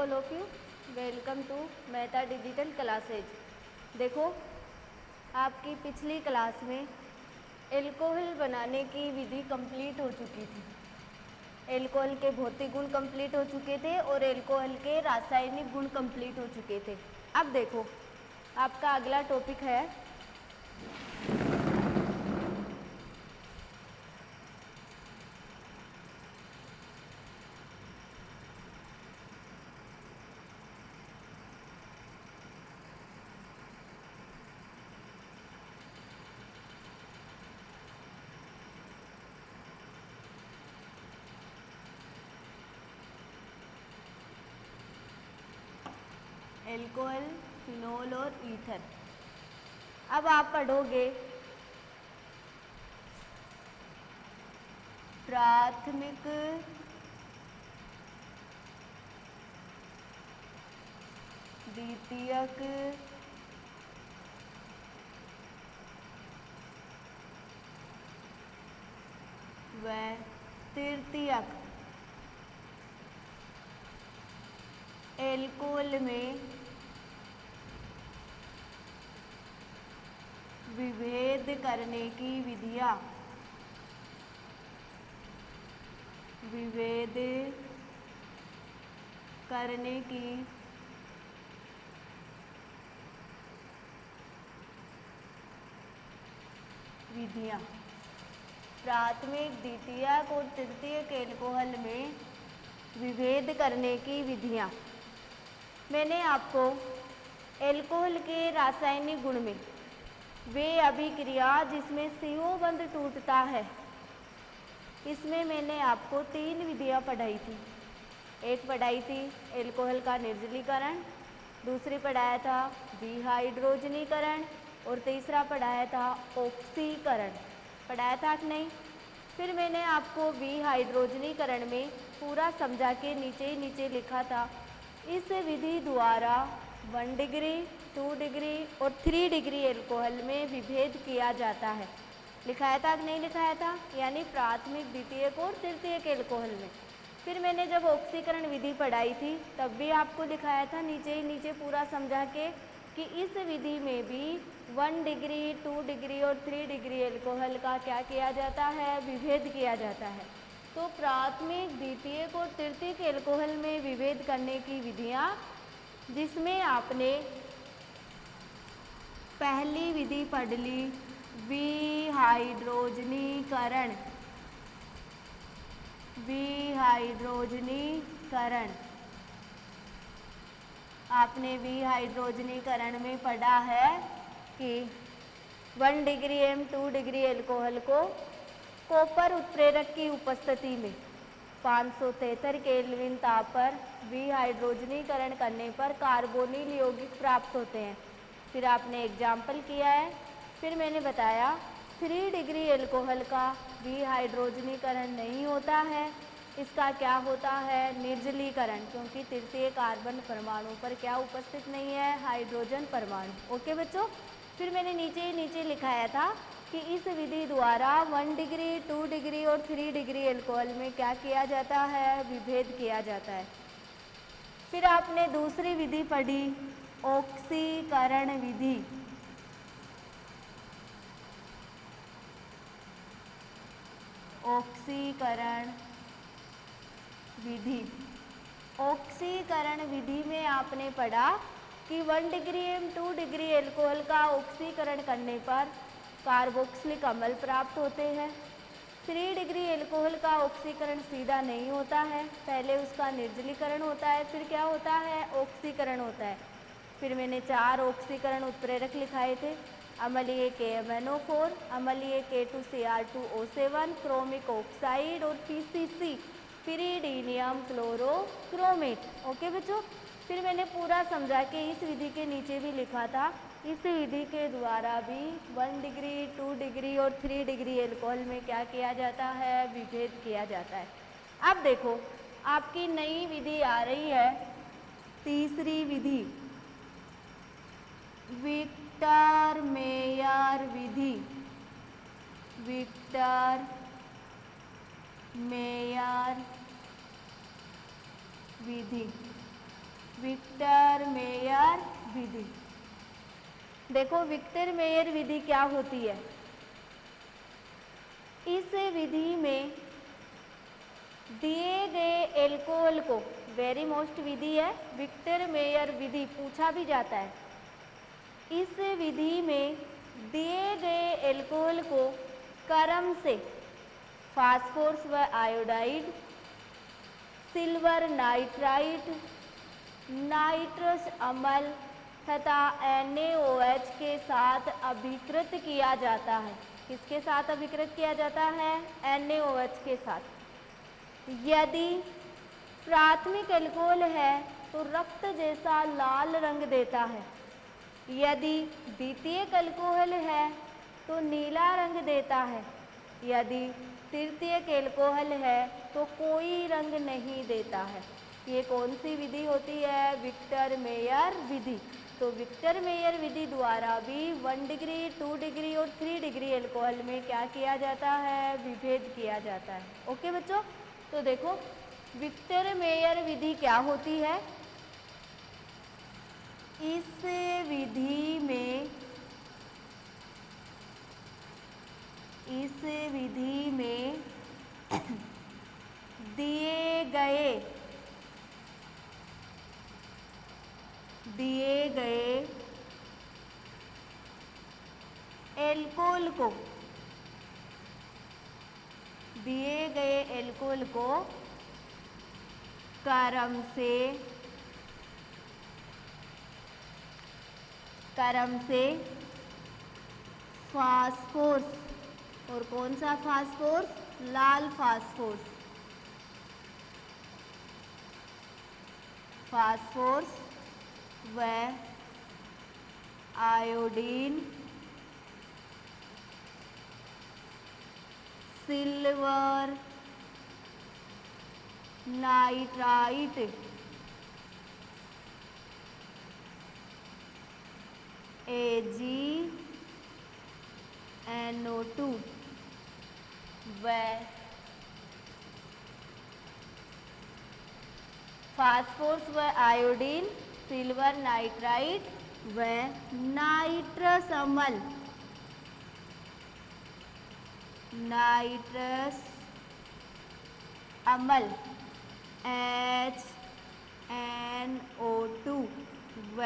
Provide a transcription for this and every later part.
All of you, welcome to Mehta digital classes. देखो, आपकी पिछली क्लास में एल्कोहल बनाने की विधि कंप्लीट हो चुकी थी। एल्कोहल के भौतिक गुण कंप्लीट हो चुके थे और एल्कोहल के रासायनिक गुण कंप्लीट हो चुके थे। अब देखो, आपका अगला टॉपिक है एल्कोहल, फिनोल और ईथर। अब आप पढ़ोगे प्राथमिक द्वितीयक व तृतीयक एल्कोहल में विभेद करने की विधियाँ। विभेद करने की विधियाँ। प्राथमिक, द्वितीयक और तृतीयक एल्कोहल में विभेद करने की विधियाँ। मैंने आपको एल्कोहल के रासायनिक गुण में वे अभिक्रिया जिसमें CO बंध टूटता है, इसमें मैंने आपको 3 विधियाँ पढ़ाई थी। एक पढ़ाई थी एल्कोहल का निर्जलीकरण, दूसरी पढ़ाया था विहाइड्रोजनीकरण और तीसरा पढ़ाया था ऑक्सीकरण। पढ़ाया था कि नहीं? फिर मैंने आपको विहाइड्रोजनीकरण में पूरा समझा के नीचे ही नीचे लिखा था, इस विधि द्वारा 1 डिग्री, 2 डिग्री और 3 डिग्री एल्कोहल में विभेद किया जाता है। लिखाया था कि नहीं लिखाया था? यानी प्राथमिक, द्वितीयक और तृतीयक एल्कोहल में। फिर मैंने जब ऑक्सीकरण विधि पढ़ाई थी तब भी आपको लिखाया था नीचे ही नीचे पूरा समझा के कि इस विधि में भी 1 डिग्री, 2 डिग्री और 3 डिग्री एल्कोहल का क्या किया जाता है? विभेद किया जाता है। तो प्राथमिक, द्वितीयक और तृतीयक एल्कोहल में विभेद करने की विधियाँ, जिसमें आपने पहली विधि पढ़ ली विहाइड्रोजनीकरण। विहाइड्रोजनीकरण आपने विहाइड्रोजनीकरण में पढ़ा है कि 1 डिग्री एम 2 डिग्री एल्कोहल को कॉपर उत्प्रेरक की उपस्थिति में 573 केल्विन ताप पर विहाइड्रोजनीकरण करने पर कार्बोनिल यौगिक प्राप्त होते हैं। फिर आपने एग्जाम्पल किया है। फिर मैंने बताया 3 डिग्री एल्कोहल का विहाइड्रोजनीकरण नहीं होता है, इसका क्या होता है? निर्जलीकरण, क्योंकि तृतीय कार्बन परमाणु पर क्या उपस्थित नहीं है? हाइड्रोजन परमाणु। ओके बच्चों। फिर मैंने नीचे ही नीचे लिखाया था कि इस विधि द्वारा 1 डिग्री, 2 डिग्री और 3 डिग्री एल्कोहल में क्या किया जाता है? विभेद किया जाता है। फिर आपने दूसरी विधि पढ़ी ऑक्सीकरण विधि। ऑक्सीकरण विधि। ऑक्सीकरण विधि में आपने पढ़ा कि 1 डिग्री एम 2 डिग्री एल्कोहल का ऑक्सीकरण करने पर कार्बोक्सिलिक अम्ल प्राप्त होते हैं। 3 डिग्री एल्कोहल का ऑक्सीकरण सीधा नहीं होता है, पहले उसका निर्जलीकरण होता है, फिर क्या होता है? ऑक्सीकरण होता है। फिर मैंने 4 ऑक्सीकरण उत्प्रेरक लिखाए थे, अम्लीय KMnO4, अम्लीय K2Cr2O7, क्रोमिक ऑक्साइड और PCC पिरीडीनियम क्लोरोक्रोमेट। ओके बच्चों। फिर मैंने पूरा समझा के इस विधि के नीचे भी लिखा था, इस विधि के द्वारा भी 1 डिग्री, 2 डिग्री और 3 डिग्री एल्कोहल में क्या किया जाता है? विभेद किया जाता है। अब देखो, आपकी नई विधि आ रही है, तीसरी विधि, विक्टर मेयर विधि। विक्टर मेयर विधि। विक्टर मेयर विधि। देखो विक्टर मेयर विधि क्या होती है। इस विधि में दिए गए एल्कोहल को, वेरी मोस्ट विधि है विक्टर मेयर विधि, पूछा भी जाता है। इस विधि में दिए गए एल्कोहल को क्रम से फास्फोरस व आयोडाइड, सिल्वर नाइट्राइट, नाइट्रस अम्ल तथा NaOH के साथ अभिकृत किया जाता है। किसके साथ अभिकृत किया जाता है? NaOH के साथ। यदि प्राथमिक एल्कोहल है तो रक्त जैसा लाल रंग देता है। यदि द्वितीयक एल्कोहल है तो नीला रंग देता है। यदि तृतीयक एल्कोहल है तो कोई रंग नहीं देता है। ये कौन सी विधि होती है? विक्टर मेयर विधि। तो विक्टर मेयर विधि द्वारा भी 1 डिग्री, 2 डिग्री और 3 डिग्री एल्कोहल में क्या किया जाता है? विभेद किया जाता है। ओके बच्चों, तो देखो विक्टर मेयर विधि क्या होती है। इस विधि में दिए गए एल्कोहल को क्रम से फास्फोरस, और कौन सा फास्फोरस? लाल फास्फोरस, व आयोडीन, सिल्वर नाइट्राइट, AgNO2 व फास्फोरस व आयोडीन, सिल्वर नाइट्राइट व नाइट्रस अम्ल HNO2 व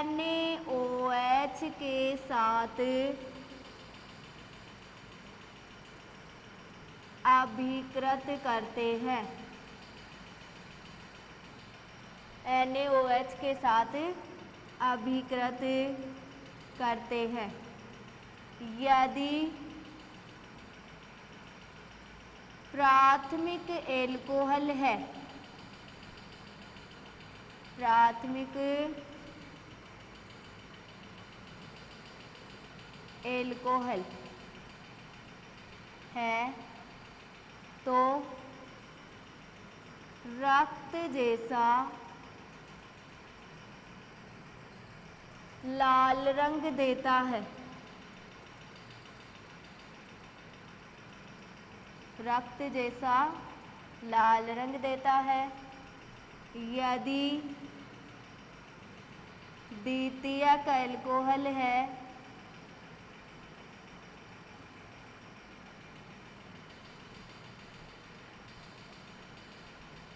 NaOH के साथ अभिकृत करते हैं। NaOH के साथ अभिकृत करते हैं। यदि प्राथमिक एल्कोहल है, तो रक्त जैसा लाल रंग देता है। रक्त जैसा लाल रंग देता है। यदि द्वितीयक एल्कोहल है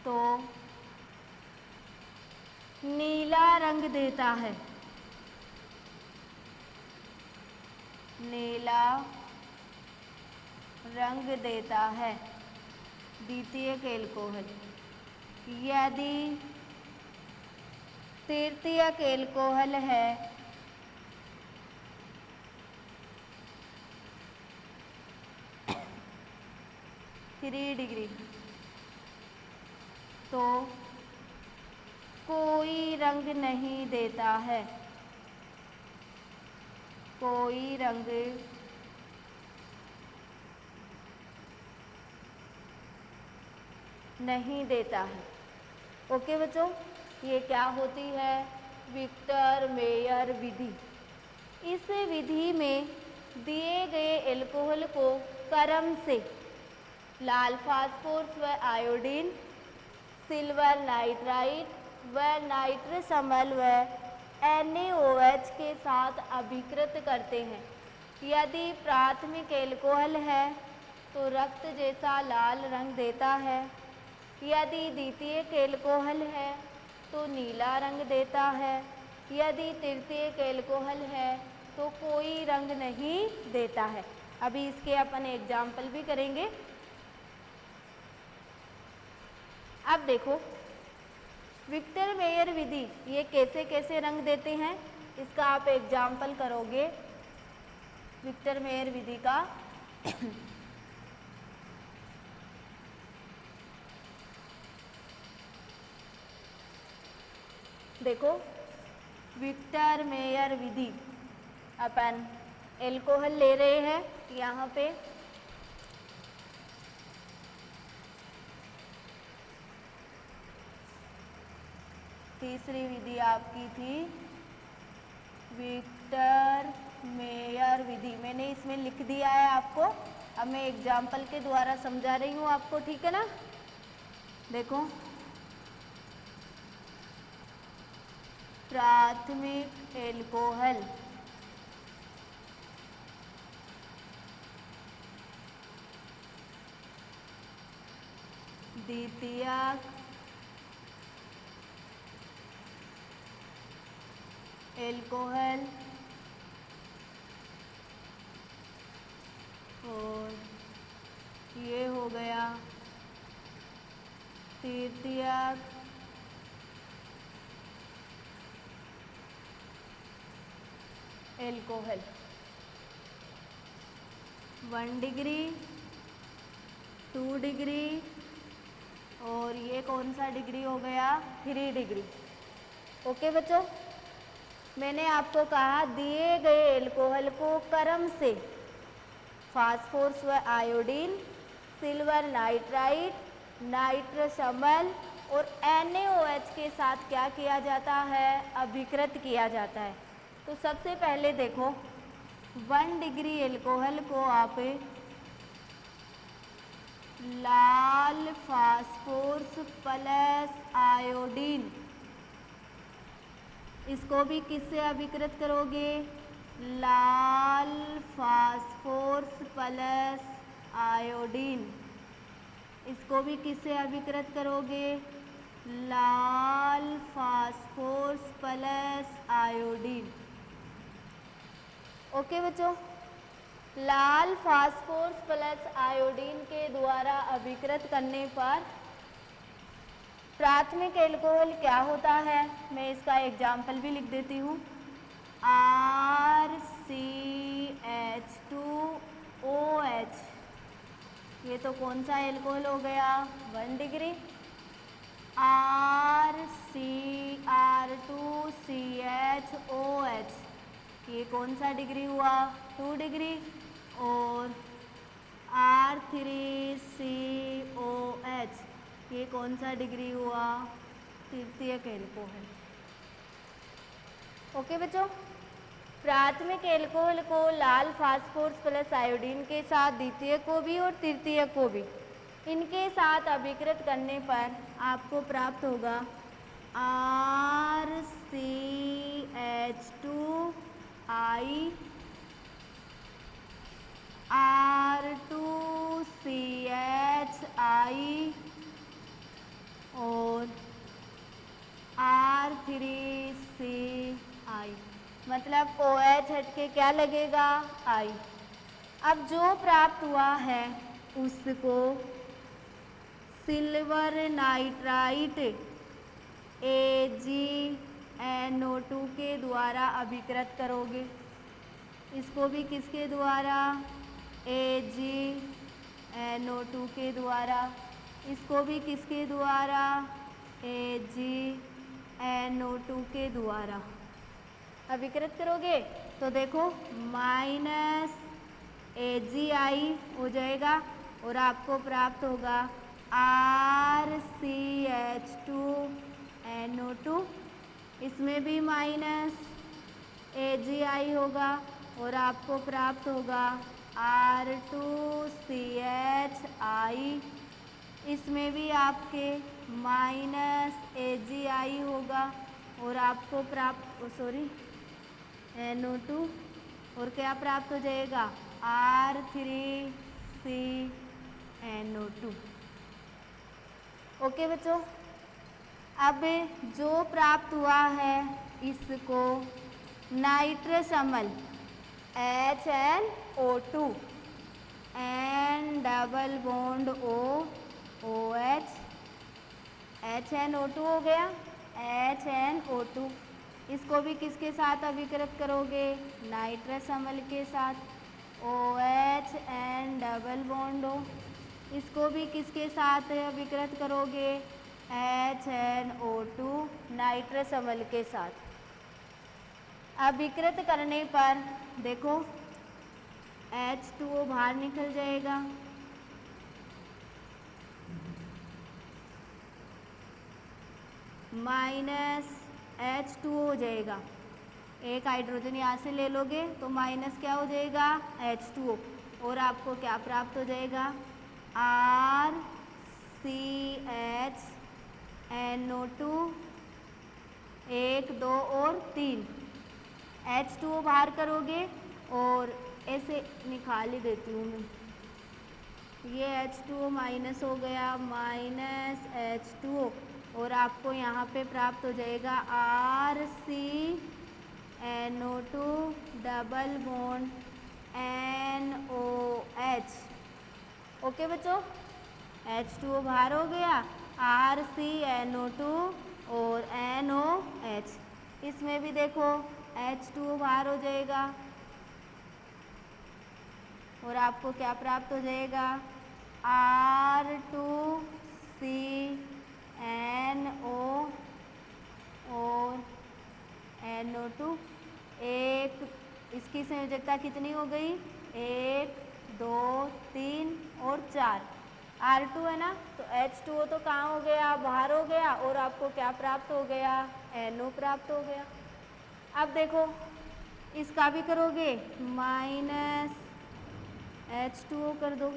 तो नीला रंग देता है। नीला रंग देता है द्वितीयक एल्कोहल। यदि तृतीयक एल्कोहल है थ्री डिग्री तो कोई रंग नहीं देता है। कोई रंग नहीं देता है। ओके बच्चों, ये क्या होती है? विक्टर मेयर विधि। इस विधि में दिए गए एल्कोहल को क्रम से लाल फास्फोरस व आयोडीन, सिल्वर नाइट्राइट, व नाइट्रस अम्ल व NaOH के साथ अभिकृत करते हैं। यदि प्राथमिक एल्कोहल है तो रक्त जैसा लाल रंग देता है। यदि द्वितीयक एल्कोहल है तो नीला रंग देता है। यदि तृतीयक एल्कोहल है तो कोई रंग नहीं देता है। अभी इसके अपन एग्जाम्पल भी करेंगे। अब देखो विक्टर मेयर विधि, ये कैसे कैसे रंग देते हैं इसका आप एग्जाम्पल करोगे विक्टर मेयर विधि का। देखो विक्टर मेयर विधि, अपन एल्कोहल ले रहे हैं यहाँ पे, तीसरी विधि आपकी थी विक्टर मेयर विधि। मैंने इसमें लिख दिया है आपको, अब मैं एग्जाम्पल के द्वारा समझा रही हूँ आपको, ठीक है ना। देखो प्राथमिक एल्कोहल, द्वितीयक एल्कोहल और ये हो गया तृतीयक एल्कोहल। 1 डिग्री, 2 डिग्री और ये कौन सा डिग्री हो गया 3 डिग्री। ओके बच्चों, मैंने आपको कहा दिए गए एल्कोहल को क्रम से फास्फोरस व आयोडीन, सिल्वर नाइट्राइट, नाइट्रस अम्ल और NaOH के साथ क्या किया जाता है, अभिकृत किया जाता है। तो सबसे पहले देखो 1 डिग्री एल्कोहल को आप लाल फास्फोरस प्लस आयोडीन, इसको भी किससे अभिकृत करोगे, लाल फास्फोरस प्लस आयोडीन, इसको भी किससे अभिकृत करोगे, लाल फास्फोरस प्लस आयोडीन। ओके बच्चों, लाल फास्फोरस प्लस आयोडीन के द्वारा अभिकृत करने पर प्राथमिक एल्कोहल क्या होता है, मैं इसका एग्जाम्पल भी लिख देती हूँ। RCH2OH, ये तो कौन सा एल्कोहल हो गया 1 डिग्री। RCR2CHOH, ये कौन सा डिग्री हुआ 2 डिग्री। और R3COH, ये कौन सा डिग्री हुआ तृतीयक एल्कोहल। ओके बच्चों, प्राथमिक एल्कोहल को लाल फास्फोरस प्लस आयोडीन के साथ द्वितीयक को भी और तृतीयक को भी इनके साथ अभिकृत करने पर आपको प्राप्त होगा RCH2I, R2CHI और R3CI, मतलब OH हट के क्या लगेगा I। अब जो प्राप्त हुआ है उसको सिल्वर नाइट्राइट AgNO2 के द्वारा अभिकृत करोगे। इसको भी किसके द्वारा, AgNO2 के द्वारा। इसको भी किसके द्वारा, AgNO2 के द्वारा अभिकृत करोगे। तो देखो माइनस AgI हो जाएगा और आपको प्राप्त होगा RCH2NO2, इसमें भी माइनस AgI होगा और आपको प्राप्त होगा R2CHI, इसमें भी आपके माइनस AgI होगा। होगा और आपको प्राप्त NO2 और क्या प्राप्त हो जाएगा R3CNO2। ओके बच्चों, अब जो प्राप्त हुआ है इसको नाइट्रस अम्ल HNO2 N double bond OH HNO2 हो गया HNO2। इसको भी किसके साथ अभिकृत करोगे नाइट्रस अम्ल के साथ OH N double bond O। इसको भी किसके साथ अभिकृत करोगे HNO2 नाइट्रस अम्ल के साथ। अभिकृत करने पर देखो H2O बाहर निकल जाएगा, माइनस H2O हो जाएगा। एक हाइड्रोजन यहाँ से ले लोगे तो माइनस क्या हो जाएगा H2O और आपको क्या प्राप्त हो जाएगा RCHNO2 1 2 और 3। H2O बाहर करोगे और ऐसे निकाल ही देती हूँ मैं, ये H2O माइनस हो गया माइनस H2O और आपको यहाँ पे प्राप्त हो जाएगा RCNO2 double bond NOH। Okay बच्चों, H2O बाहर हो गया RCNO2 और NOH। इसमें भी देखो H2O बाहर हो जाएगा और आपको क्या प्राप्त हो जाएगा R2CNO और NO2। एक इसकी संयोजकता कितनी हो गई 1 2 3 और 4। R2 है ना, तो H2O तो कहाँ हो गया बाहर हो गया और आपको क्या प्राप्त हो गया NO प्राप्त हो गया। अब देखो इसका भी करोगे माइनस H2O कर दो,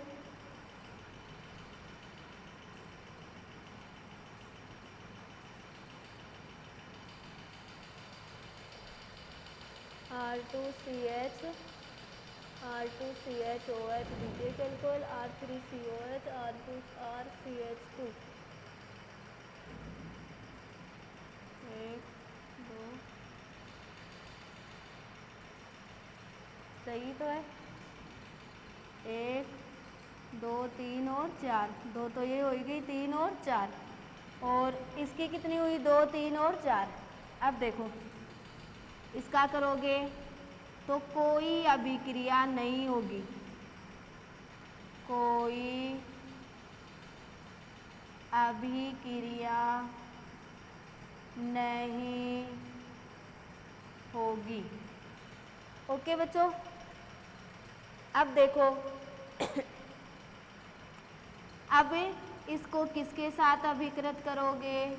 R2CH R2CHOH द्वितीयक अल्कोहल R3COH R2RCH2 1 2 सही तो है 1 2 3 और 4, 2 तो ये हो गई 3 और 4 और इसकी कितनी हुई 2 3 और 4। अब देखो इसका करोगे तो कोई अभिक्रिया नहीं होगी, कोई अभिक्रिया नहीं होगी। ओके बच्चों, अब देखो अब इसको किसके साथ अभिकृत करोगे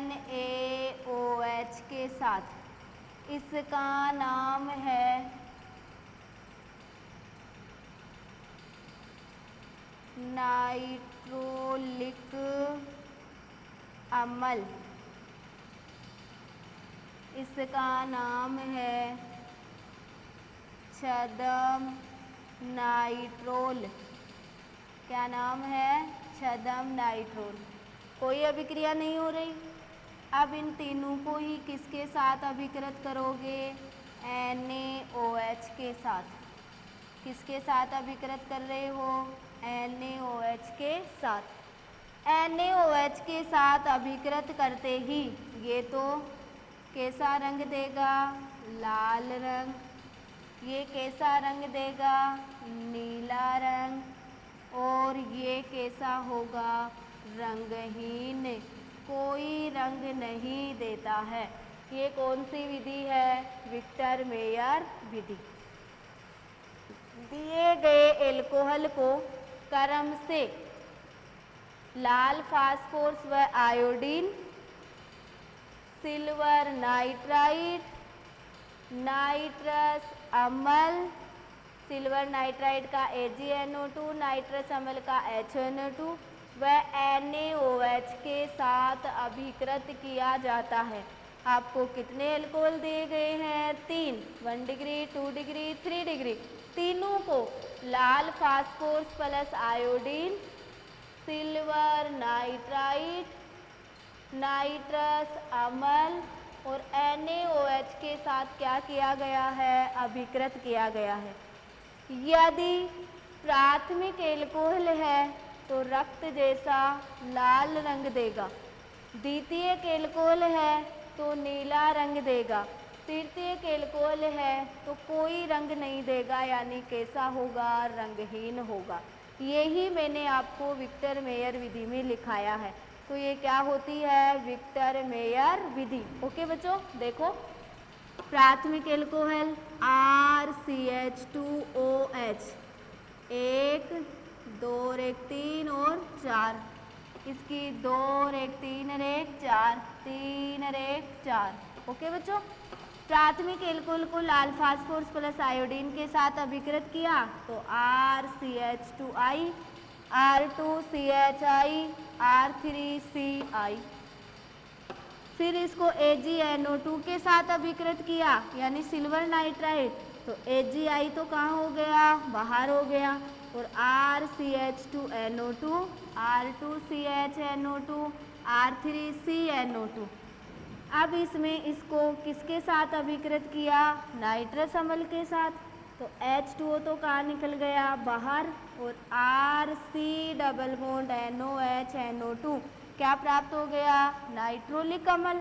NaOH के साथ। इसका नाम है नाइट्रोलिक अम्ल, इसका नाम है छद्म नाइट्रोल। क्या नाम है छद्म नाइट्रोल। कोई अभिक्रिया नहीं हो रही। अब इन तीनों को ही किसके साथ अभिकृत करोगे NaOH के साथ। किसके साथ अभिकृत कर रहे हो NaOH के साथ। NaOH के साथ अभिकृत करते ही ये तो कैसा रंग देगा लाल रंग, ये कैसा रंग देगा नीला रंग और ये कैसा होगा रंगहीन, कोई रंग नहीं देता है। ये कौन सी विधि है विक्टर मेयर विधि। दिए गए एल्कोहल को क्रम से लाल फास्फोरस व आयोडीन, सिल्वर नाइट्राइड, नाइट्रस अम्ल, सिल्वर नाइट्राइड का AgNO2, नाइट्रस अम्ल का HNO2 वह NaOH के साथ अभिकृत किया जाता है। आपको कितने अल्कोहल दिए गए हैं? 3, 1 डिग्री, 2 डिग्री, 3 डिग्री। तीनों को लाल phosphorus plus iodine, silver nitrite, nitrous अम्ल और NaOH के साथ क्या किया गया है? अभिकृत किया गया है। यदि प्राथमिक एल्कोहल है तो रक्त जैसा लाल रंग देगा, द्वितीयक एल्कोहल है तो नीला रंग देगा, तृतीयक एल्कोहल है तो कोई रंग नहीं देगा, यानी कैसा होगा? रंगहीन होगा। यही मैंने आपको विक्टर मेयर विधि में लिखाया है। तो ये क्या होती है? विक्टर मेयर विधि। ओके बच्चों, देखो प्राथमिक एल्कोहल RCH2OH 1, 2 और 1 3 और 4, इसकी 2 और 1 3 और 1 4, 3 और 1 4। ओके बच्चों, प्राथमिक एल्कोहल को लाल फास्फोरस प्लस आयोडीन के साथ अभिकृत किया तो RCH2I, R2CHI, R3CI। फिर इसको AgNO2 के साथ अभिकृत किया यानी सिल्वर नाइट्राइट, तो AgI तो कहाँ हो गया? बाहर हो गया। और RCH2NO2, R2CHNO2, R3CNO2। अब इसमें इसको किसके साथ अभिकृत किया? नाइट्रस अम्ल के साथ, तो H2O तो कहाँ निकल गया? बाहर। और RC double bond NOH NO2 क्या प्राप्त हो गया? नाइट्रोलिक अम्ल।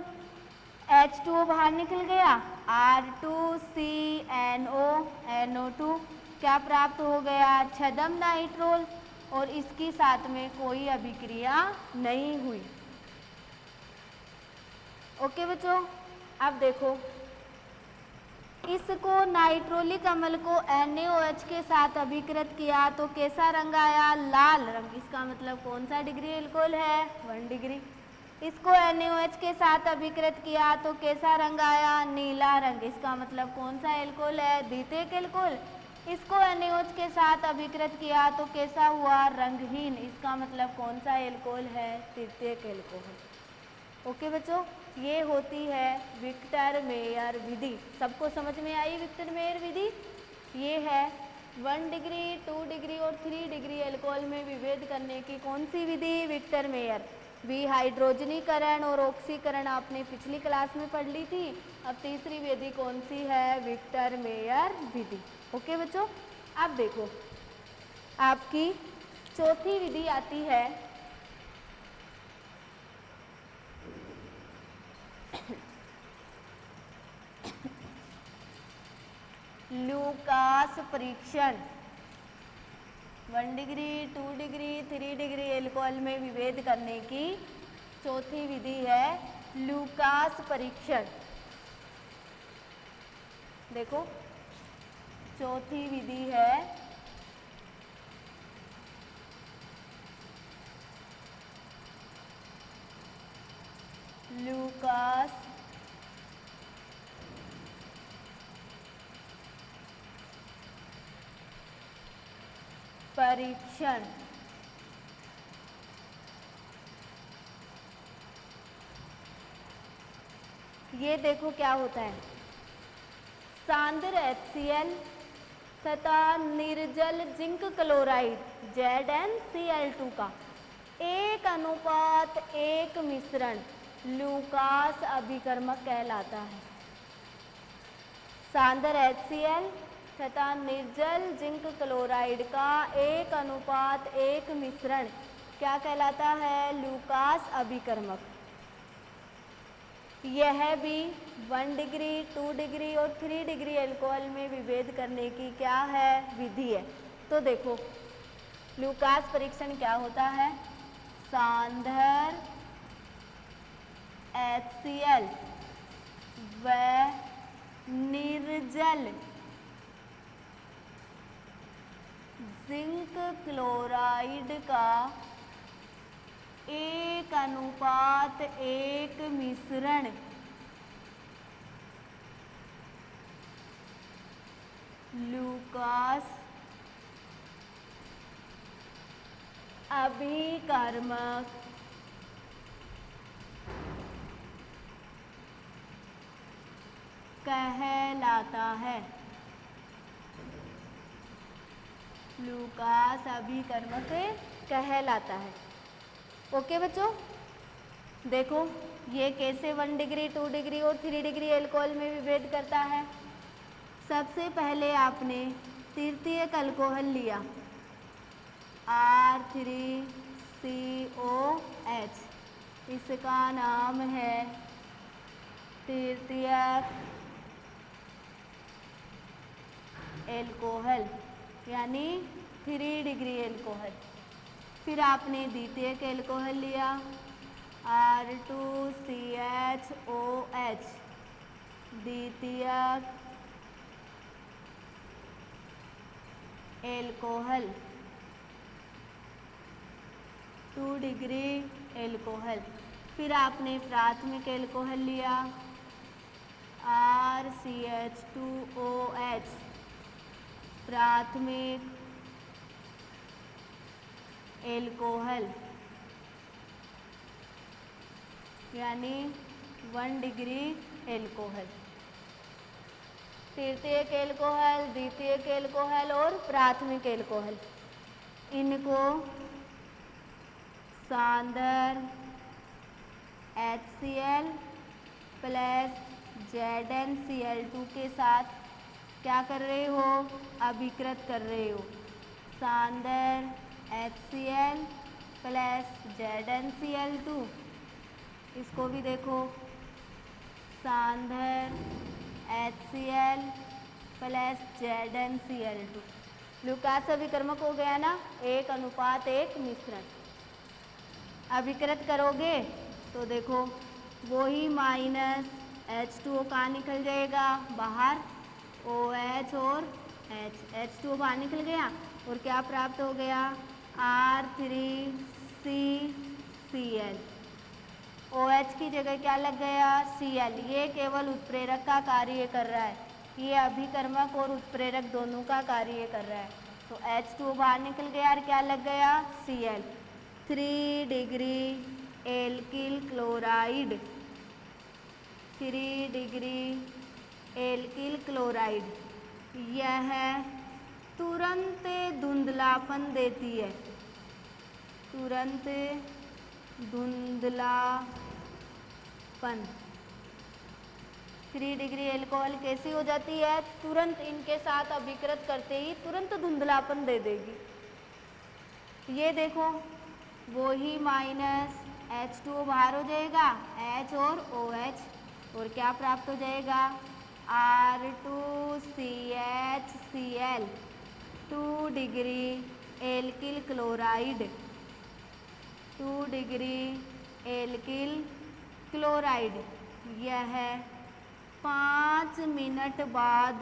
H2O बाहर निकल गया, R2CNO NO2 क्या प्राप्त हो गया? छदम नाइट्रोल। और इसकी साथ में कोई अभिक्रिया नहीं हुई। ओके बच्चों, अब देखो इसको नाइट्रोलिक अम्ल को NaOH के साथ अभिकृत किया तो कैसा रंग आया? लाल रंग। इसका मतलब कौन सा डिग्री एल्कोहल है? 1 डिग्री। इसको NaOH के साथ अभिकृत किया तो कैसा रंग आया? नीला रंग। इसका मतलब कौन सा एल्कोहल है? द्वितीयक एल्कोहल। इसको NaOH के साथ अभिकृत किया तो कैसा हुआ? रंगहीन। इसका मतलब कौन सा एल्कोहल है? तृतीयक एल्कोहल। ओके बच्चों, ये होती है विक्टर मेयर विधि। सबको समझ में आई विक्टर मेयर विधि? ये है 1 डिग्री, 2 डिग्री और 3 डिग्री एल्कोहल में विभेद करने की कौन सी विधि? Victor Meyer. विहाइड्रोजनीकरण और ऑक्सीकरण आपने पिछली क्लास में पढ़ ली थी। अब तीसरी विधि कौन सी है? विक्टर मेयर विधि। ओके बच्चों, अब देखो आपकी चौथी विधि आती है लूकास परीक्षण। 1 डिग्री, 2 डिग्री, 3 डिग्री एल्कोहल में विभेद करने की चौथी विधि है लूकास परीक्षण। देखो चौथी विधि है लूकास परीक्षण। ये देखो क्या होता है, सांद्र HCl तथा निर्जल जिंक क्लोराइड ZnCl2 का 1:1 मिश्रण लूकास अभिकर्मक कहलाता है। सांद्र HCl तथा निर्जल जिंक क्लोराइड का 1:1 मिश्रण क्या कहलाता है? लूकास अभिकर्मक। यह भी 1 डिग्री, 2 डिग्री और 3 डिग्री एल्कोहल में विभेद करने की क्या है? विधि है। तो देखो लूकास परीक्षण क्या होता है? सांद्र HCl व निर्जल जिंक क्लोराइड का 1:1 मिश्रण लूकास अभिकर्मक कहलाता है। लूकास अभिकर्मक कहलाता है। ओके बच्चों, देखो ये कैसे 1 डिग्री 2 डिग्री और 3 डिग्री अल्कोहल में विभेद करता है। सबसे पहले आपने तृतीयक अल्कोहल लिया R3COH, इसका नाम है तृतीयक एल्कोहल यानी 3 डिग्री एल्कोहल। फिर आपने द्वितीयक एल्कोहल लिया R2CHOH, द्वितीयक एल्कोहल 2 डिग्री एल्कोहल। फिर आपने प्राथमिक एल्कोहल लिया RCH2OH, प्राथमिक एल्कोहल यानी 1 डिग्री एल्कोहल। तृतीयक एल्कोहल, द्वितीयक एल्कोहल और प्राथमिक एल्कोहल, इनको सांद्र HCl प्लस ZnCl2 के साथ क्या कर रहे हो, अभिकृत कर रहे हो। सांद्र HCl प्लस ZnCl2, इसको भी देखो सांद्र HCl प्लस ZnCl2। लूकास अभिकर्मक हो गया ना, 1:1 मिश्रण। अभिकृत करोगे तो देखो वही माइनस H2O कहाँ निकल जाएगा बाहर, OH और H2O बाहर निकल गया और क्या प्राप्त हो गया R3CCl। OH की जगह क्या लग गया Cl। ये केवल उत्प्रेरक का कार्य कर रहा है, ये अभिकर्मक और उत्प्रेरक दोनों का कार्य कर रहा है। तो H2O बाहर निकल गया और क्या लग गया Cl। 3 degree alkyl chloride, 3 degree alkyl chloride, यह तुरंत धुंधलापन देती है। तुरंत धुंधलापन। 3 डिग्री एल्कोहल कैसी हो जाती है, तुरंत इनके साथ अभिकृत करते ही तुरंत धुंधलापन दे देगी। ये देखो वो ही माइनस H2O बाहर हो जाएगा, H और OH, और क्या प्राप्त हो जाएगा R2CHCl, 2 degree alkyl chloride, 2 degree alkyl chloride, यह 5 मिनट बाद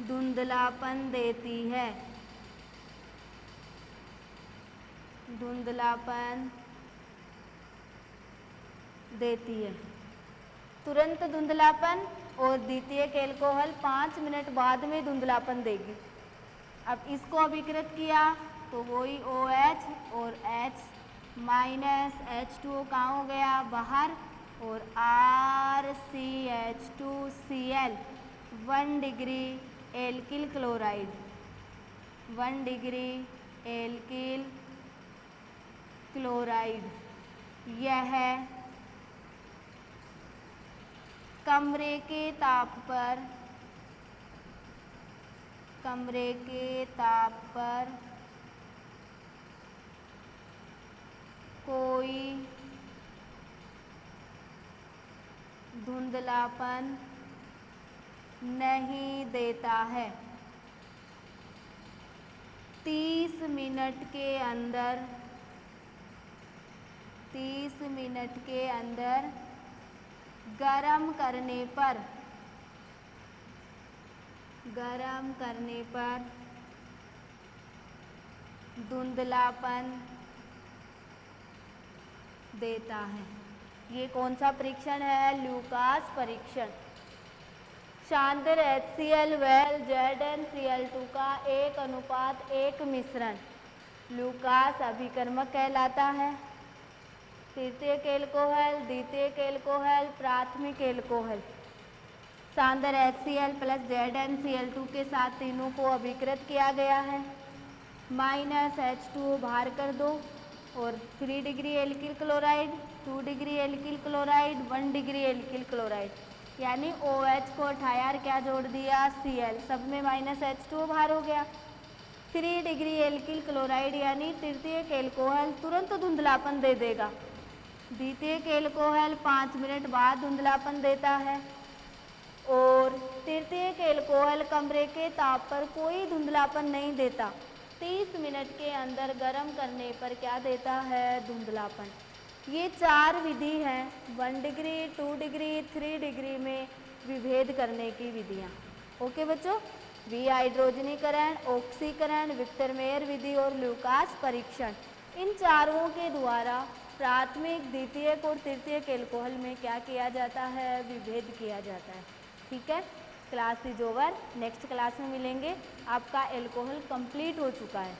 धुंधलापन देती है। धुंधलापन देती है, तुरंत धुंधलापन, और द्वितीयक एल्कोहल 5 मिनट बाद में धुंधलापन देगी। अब इसको अभिकृत किया तो वही OH और H माइनस H2O कहाँ हो गया बाहर, और RCH2Cl 1 degree alkyl chloride, 1 degree alkyl chloride, यह कमरे के ताप पर कोई धुंधलापन नहीं देता है। 30 मिनट के अंदर गरम करने पर धुंधलापन देता है। ये कौन सा परीक्षण है, लूकास परीक्षण। शानदार HCl व ZnCl2 का 1:1 मिश्रण लूकास अभिकर्मक कहलाता है। तृतीयक एल्कोहल, द्वितीयक एल्कोहल, प्राथमिक एल्कोहल। शानदार HCl प्लस ZnCl2 के साथ तीनों को अभिकृत किया गया है। -H2O बाहर कर दो और 3 degree alkyl chloride, 2 degree alkyl chloride, 1 degree alkyl chloride, यानी OH को उठाया और क्या जोड़ दिया, Cl, सब में -H2O बाहर हो गया। 3 डिग्री एल्किल क्लोराइड यानी तृतीयक एल्कोहल तुरंत धुंधलापन दे देगा। द्वितीयक एल्कोहल 5 मिनट बाद धुंधलापन देता है और तृतीयक एल्कोहल कमरे के ताप पर कोई धुंधलापन नहीं देता। 30 मिनट के अंदर गर्म करने पर क्या देता है, धुंधलापन। ये 4 विधि हैं 1 डिग्री, 2 डिग्री, 3 डिग्री में विभेद करने की विधियाँ। ओके बच्चों, विहाइड्रोजनीकरण, ऑक्सीकरण, विक्टर मेयर विधि और लूकास परीक्षण, इन चारों के द्वारा प्राथमिक, द्वितीयक और तृतीयक एल्कोहल में क्या किया जाता है, विभेद किया जाता है। ठीक है, class is over. Next class में मिलेंगे। आपका एल्कोहल कंप्लीट हो चुका है।